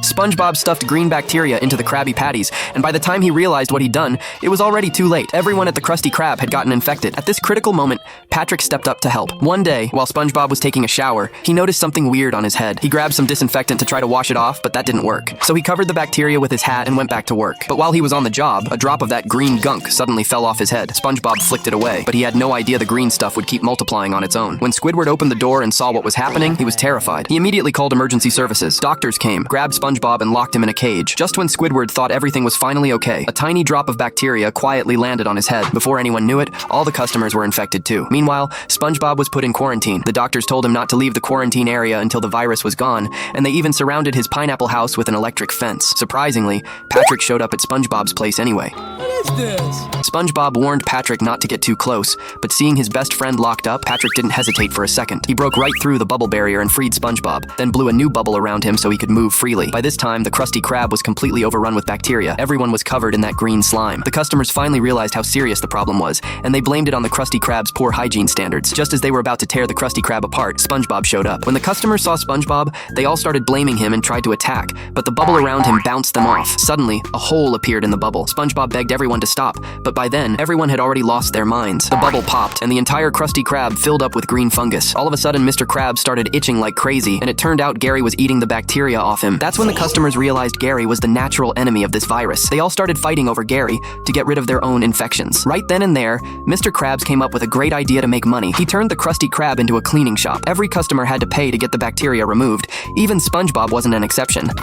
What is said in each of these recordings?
SpongeBob stuffed green bacteria into the Krabby Patties, and by the time he realized what he'd done, it was already too late. Everyone at the Krusty Krab had gotten infected. At this critical moment, Patrick stepped up to help. One day, while SpongeBob was taking a shower, he noticed something weird on his head. He grabbed some disinfectant to try to wash it off, but that didn't work. So he covered the bacteria with his hat and went back to work. But while he was on the job, a drop of that green gunk suddenly fell off his head. SpongeBob flicked it away, but he had no idea the green stuff would keep multiplying on its own. When Squidward opened the door and saw what was happening, he was terrified. He immediately called emergency services. Doctors came, grabbed SpongeBob, and locked him in a cage. Just when Squidward thought everything was finally okay, a tiny drop of bacteria quietly landed on his head. Before anyone knew it, all the customers were infected too. Meanwhile, SpongeBob was put in quarantine. The doctors told him not to leave the quarantine area until the virus was gone, and they even surrounded his pineapple house with an electric fence. Surprisingly, Patrick showed up at SpongeBob's place anyway. What is this? SpongeBob warned Patrick not to get too close, but seeing his best friend locked up, Patrick didn't hesitate for a second. He broke right through the bubble barrier and freed SpongeBob, then blew a new bubble around him so he could move freely. By this time, the Krusty Krab was completely overrun with bacteria. Everyone was covered in that green slime. The customers finally realized how serious the problem was, and they blamed it on the Krusty Krab's poor hygiene standards. Just as they were about to tear the Krusty Krab apart, SpongeBob showed up. When the customers saw SpongeBob, they all started blaming him and tried to attack, but the bubble around him bounced them off. Suddenly, a hole appeared in the bubble. SpongeBob begged everyone to stop, but by then, everyone had already lost their minds. The bubble popped, and the entire Krusty Krab filled up with green fungus. All of a sudden, Mr. Krab started itching like crazy, and it turned out Gary was eating the bacteria off him. That's when the customers realized Gary was the natural enemy of this virus. They all started fighting over Gary to get rid of their own infections. Right then and there, Mr. Krabs came up with a great idea to make money. He turned the Krusty Krab into a cleaning shop. Every customer had to pay to get the bacteria removed. Even SpongeBob wasn't an exception. Look,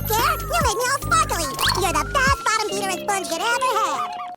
Dad, you make me all sparkly. You're the best bottom beater a sponge could ever have.